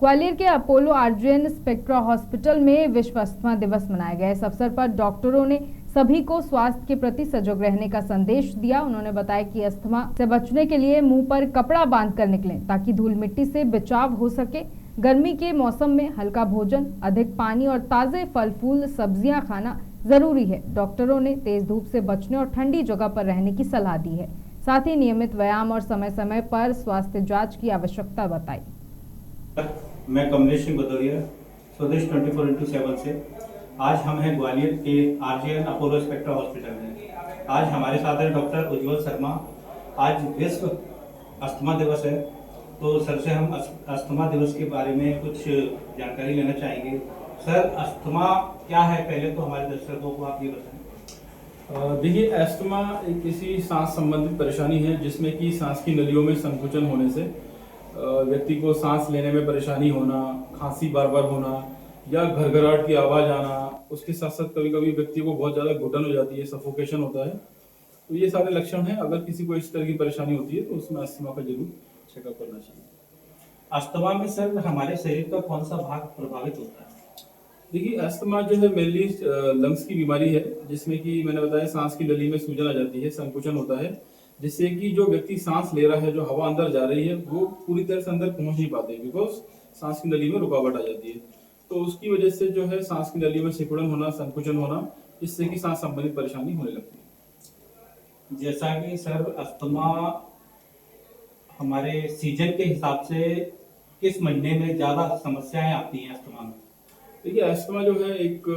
ग्वालियर के Apollo आरजीएन spectra hospital में विश्व अस्थमा दिवस मनाया गया। इस अवसर पर डॉक्टरों ने सभी को स्वास्थ्य के प्रति सजग रहने का संदेश दिया। उन्होंने बताया कि अस्थमा से बचने के लिए मुंह पर कपड़ा बांधकर निकलें ताकि धूल मिट्टी से बचाव हो सके। गर्मी के मौसम में हल्का भोजन, अधिक पानी और ताजे फल फूल सब्जियां खाना जरूरी है। डॉक्टरों ने तेज धूप से बचने और ठंडी जगह पर रहने की सलाह दी है। साथ ही नियमित व्यायाम और समय समय पर स्वास्थ्य जाँच की आवश्यकता बताई। मैं कमलेश सिंह भदौरिया स्वदेश 24x7 से। आज हम हैं ग्वालियर के आरजीएन अपोलो स्पेक्ट्रा हॉस्पिटल में। आज हमारे साथ है डॉक्टर उज्ज्वल शर्मा। आज विश्व अस्थमा दिवस है, तो सर से हम अस्थमा दिवस के बारे में कुछ जानकारी लेना चाहेंगे। सर, अस्थमा क्या है, पहले तो हमारे दर्शकों को आप ये बताएं। देखिए, अस्थमा एक किसी सांस संबंधित परेशानी है जिसमें कि सांस की नलियों में संकुचन होने से व्यक्ति को सांस लेने में परेशानी होना, खांसी बार बार होना या घरघराहट की आवाज आना, उसके साथ साथ कभी कभी व्यक्ति को बहुत ज्यादा घुटन हो जाती है, सफोकेशन होता है। तो ये सारे लक्षण हैं। अगर किसी को इस तरह की परेशानी होती है तो उसमें अस्थमा का जरूर चेकअप करना चाहिए। अस्थमा में सर हमारे शरीर का कौन सा भाग प्रभावित होता है? देखिए, अस्थमा जो है मेनली लंग्स की बीमारी है, जिसमें कि मैंने बताया सांस की नली में सूजन आ जाती है, संकुचन होता है, जिससे कि जो व्यक्ति सांस ले रहा है, जो हवा अंदर जा रही है, वो पूरी तरह से अंदर पहुंच नहीं पाते, बिकॉज सांस की नली में रुकावट आ जाती है। तो उसकी वजह से जो है सांस की नली में सिकुड़न होना, संकुचन होना, जिससे कि सांस संबंधित परेशानी होने लगती है। जैसा कि सर अस्थमा हमारे सीजन के हिसाब से किस महीने में ज्यादा समस्याएं आती हैं अस्थमा में? देखिए, अस्थमा जो है एक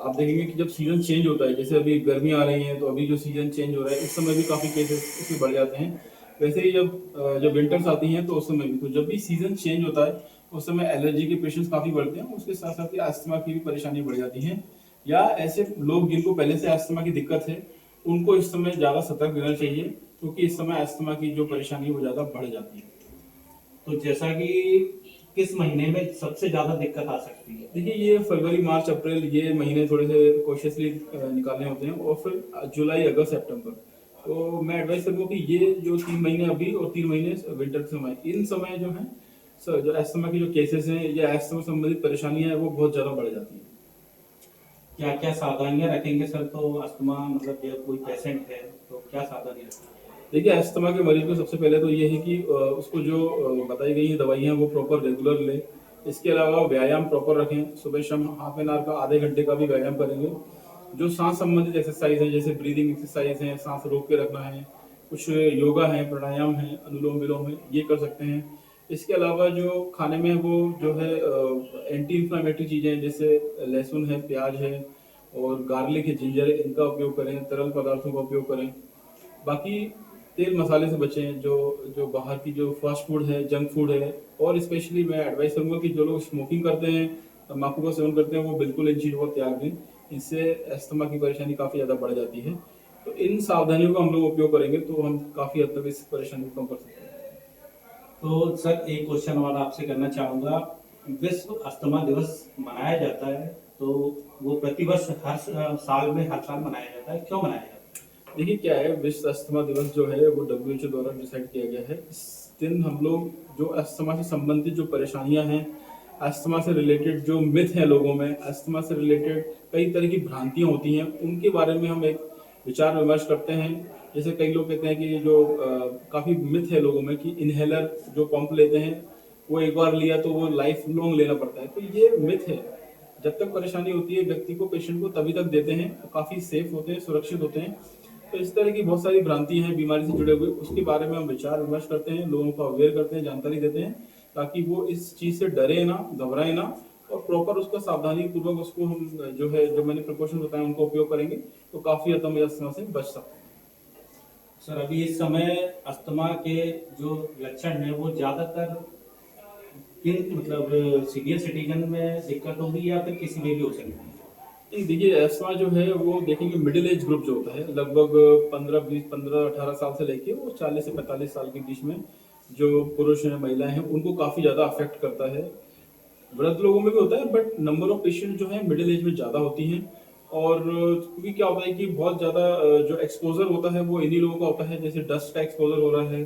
आप देखेंगे कि जब सीजन चेंज होता है, जैसे अभी गर्मी आ रही है तो अभी जो सीजन चेंज हो रहा है, इस समय भी काफी केसेस इसमें बढ़ जाते हैं। वैसे ही जब विंटर्स आती हैं तो उस समय भी, तो जब भी सीजन चेंज होता है उस समय एलर्जी के पेशेंट्स काफी बढ़ते हैं। उसके साथ साथ ही अस्थमा की भी परेशानी बढ़ जाती है। या ऐसे लोग जिनको पहले से अस्थमा की दिक्कत है, उनको इस समय ज्यादा सतर्क रहना चाहिए, क्योंकि इस समय अस्थमा की जो परेशानी है वो ज्यादा बढ़ जाती है। तो जैसा कि किस महीने में सबसे ज्यादा दिक्कत आ सकती है? देखिए, ये फरवरी, मार्च, अप्रैल, ये महीने थोड़े से कॉशियसली निकालने होते हैं, और फिर जुलाई, अगस्त, सितंबर। तो मैं एडवाइस करूंगा कि ये जो 3 महीने अभी और 3 महीने विंटर के समय, इन समय जो है जो अस्थमा की जो केसेस हैं या अस्थमा संबंधित परेशानियां हैं वो बहुत ज्यादा बढ़ जाती है। क्या क्या सावधानियां रखेंगे सर? तो अस्थमा मतलब जब कोई पेशेंट है तो क्या सावधानियां रखेंगे? देखिए, अस्थमा के मरीज को सबसे पहले तो ये है कि उसको जो बताई गई है दवाइयाँ वो प्रॉपर रेगुलर ले। इसके अलावा व्यायाम प्रॉपर रखें, सुबह शाम हाफ एन आवर का, आधे घंटे का भी व्यायाम करेंगे। जो सांस संबंधित एक्सरसाइज है, जैसे ब्रीदिंग एक्सरसाइज है, सांस रोक के रखना है, कुछ योगा है, प्राणायाम है, अनुलोम विलोम है, ये कर सकते हैं। इसके अलावा जो खाने में वो जो है एंटी इंफ्लामेटरी चीजें, जैसे लहसुन है, प्याज है और गार्लिक है, जिंजर है, इनका उपयोग करें, तरल पदार्थों का उपयोग करें। बाकी तेल मसाले से बचें, जो जो बाहर की जो फास्ट फूड है, जंक फूड है। और स्पेशली मैं एडवाइस करूंगा कि जो लोग स्मोकिंग करते हैं, तम्बाकू का सेवन करते हैं, वो बिल्कुल इन चीज़ों को त्याग दें। इससे अस्थमा की परेशानी काफ़ी ज़्यादा बढ़ जाती है। तो इन सावधानियों का हम लोग उपयोग करेंगे तो हम काफ़ी हद तक इस परेशानी को कम कर सकते हैं। तो सर एक क्वेश्चन और आपसे करना चाहूंगा। विश्व अस्थमा दिवस मनाया जाता है, तो वो प्रतिवर्ष हर साल मनाया जाता है, क्यों मनाया जाता है? देखिए, क्या है, विश्व अस्थमा दिवस जो है वो WHO द्वारा डिसाइड किया गया है। इस दिन हम लोग जो अस्थमा से संबंधित जो परेशानियां हैं, अस्थमा से रिलेटेड जो मिथ है लोगों में, अस्थमा से रिलेटेड कई तरह की भ्रांतियां होती हैं, उनके बारे में हम एक विचार विमर्श करते हैं। जैसे कई लोग कहते हैं कि जो काफी मिथ है लोगों में कि इनहेलर जो पंप लेते हैं वो एक बार लिया तो वो लाइफ लॉन्ग लेना पड़ता है, तो ये मिथ है। जब तक परेशानी होती है व्यक्ति को, पेशेंट को, तभी तक देते हैं, तो काफी सेफ होते हैं, सुरक्षित होते हैं। तो इस तरह की बहुत सारी भ्रांति हैं बीमारी से जुड़े हुए, उसके बारे में हम विचार विमर्श करते हैं, लोगों को अवेयर करते हैं, जानकारी देते हैं, ताकि वो इस चीज से डरे ना, घबराए ना, और प्रॉपर उसका सावधानी पूर्वक उसको हम जो है, जो मैंने प्रिकॉशन बताया उनका उपयोग करेंगे तो काफी हद तक अस्थमा से बच सकते हैं। सर, अभी इस समय अस्थमा के जो लक्षण है वो ज्यादातर किन मतलब सीनियर सिटीजन में दिक्कत होगी या फिर किसी में भी हो सकती है? देखिए, अस्थमा जो है वो देखेंगे मिडिल एज ग्रुप जो होता है, लगभग 15-18 साल से लेके वो 40 से 45 साल के बीच में जो पुरुष हैं, महिलाएं हैं, उनको काफी ज्यादा अफेक्ट करता है। वृद्ध लोगों में भी होता है, बट नंबर ऑफ पेशेंट जो है मिडिल एज में ज्यादा होती हैं। और क्योंकि क्या होता है कि बहुत ज्यादा जो एक्सपोजर होता है वो इन्हीं लोगों का होता है, जैसे डस्ट का एक्सपोजर हो रहा है,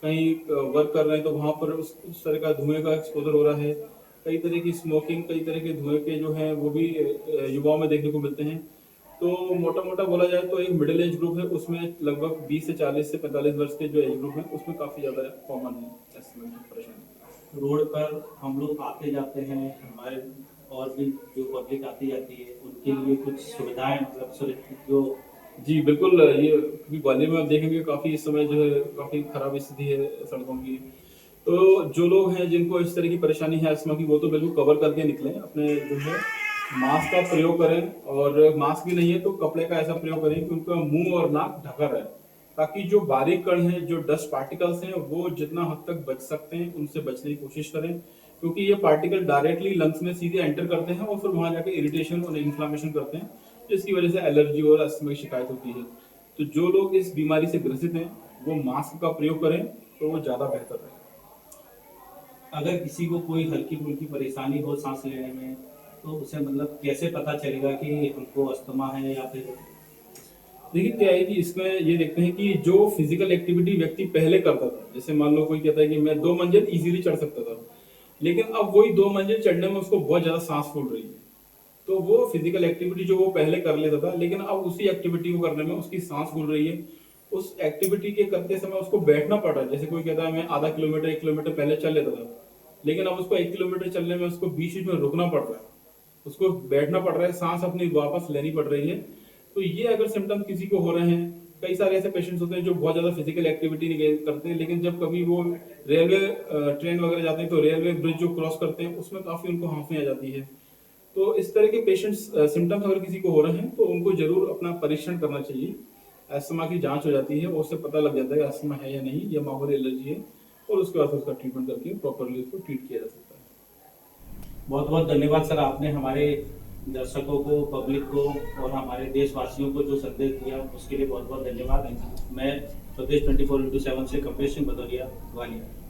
कहीं वर्क कर रहे हैं तो वहाँ पर उस तरह का धुएं का एक्सपोजर हो रहा है। कई तरह की स्मोकिंग, कई तरह के धुएं के जो हैं वो भी युवाओं में देखने को मिलते हैं। तो मोटा मोटा बोला जाए तो एक मिडिल एज ग्रुप है, उसमें लगभग 20 से 40 से 45 वर्ष के जो एज ग्रुप है उसमें काफ़ी ज़्यादा कॉमन है अस्थमा की परेशानी। रोड पर हम लोग आते जाते हैं, हमारे और भी जो पब्लिक आती जाती है उनके लिए कुछ सुविधाएं मतलब सुरक्षित जो जी बिल्कुल, ये क्योंकि ग्वालियर में आप देखेंगे काफ़ी इस समय जो है काफ़ी खराब स्थिति है सड़कों की। तो जो लोग हैं जिनको इस तरह की परेशानी है अस्थमा की, वो तो बिल्कुल कवर करके निकलें, अपने जो है मास्क का प्रयोग करें, और मास्क भी नहीं है तो कपड़े का ऐसा प्रयोग करें कि उनका मुंह और नाक ढका रहे, ताकि जो बारीक कण हैं, जो डस्ट पार्टिकल्स हैं, वो जितना हद तक बच सकते हैं उनसे बचने की कोशिश करें, क्योंकि ये पार्टिकल डायरेक्टली लंग्स में सीधे एंटर करते हैं और फिर वहां जाके इरिटेशन और इन्फ्लामेशन करते हैं, जिसकी वजह से एलर्जी और अस्थमा की शिकायत होती है। तो जो लोग इस बीमारी से ग्रसित हैं वो मास्क का प्रयोग करें तो वो ज़्यादा बेहतर है। अगर किसी को कोई हल्की फुल्की परेशानी हो सांस लेने में तो उसे मतलब कैसे पता चलेगा कि हमको अस्थमा है या फिर देखिए क्या है कि इसमें ये देखते हैं कि जो फिजिकल एक्टिविटी व्यक्ति पहले करता था, जैसे मान लो कोई कहता है कि मैं 2 मंजिल इजीली चढ़ सकता था, लेकिन अब वही 2 मंजिल चढ़ने में उसको बहुत ज्यादा सांस फूल रही है, तो वो फिजिकल एक्टिविटी जो वो पहले कर लेता था, लेकिन अब उसी एक्टिविटी को करने में उसकी सांस फूल रही है, उस एक्टिविटी के करते समय उसको बैठना पड़ रहा है। जैसे कोई कहता है मैं आधा किलोमीटर 1 किलोमीटर पहले चल लेता था, लेकिन अब उसको 1 किलोमीटर चलने में उसको बीच में रुकना पड़ रहा है, उसको बैठना पड़ रहा है, सांस अपनी वापस लेनी पड़ रही है। तो ये अगर सिम्टम किसी को हो रहे हैं, कई सारे ऐसे पेशेंट्स होते हैं जो बहुत ज्यादा फिजिकल एक्टिविटी नहीं करते हैं, लेकिन जब कभी वो रेलवे ट्रेन वगैरह जाते हैं तो रेलवे ब्रिज जो क्रॉस करते हैं उसमें काफी उनको हांफी आ जाती है। तो इस तरह के पेशेंट्स सिम्टम्स अगर किसी को हो रहे हैं तो उनको जरूर अपना परीक्षण करना चाहिए। अस्थमा की जांच हो जाती है और उससे पता लग जाता है कि अस्थमा है या नहीं, या मामूली एलर्जी है, और उसके बाद उसका ट्रीटमेंट करके प्रॉपरली उसको ट्रीट किया जा सकता है। बहुत बहुत धन्यवाद सर, आपने हमारे दर्शकों को, पब्लिक को और हमारे देशवासियों को जो संदेश दिया उसके लिए बहुत बहुत धन्यवाद। मैं स्वदेश 24x7 से कमलेश सिंह भदौरिया, ग्वालियर।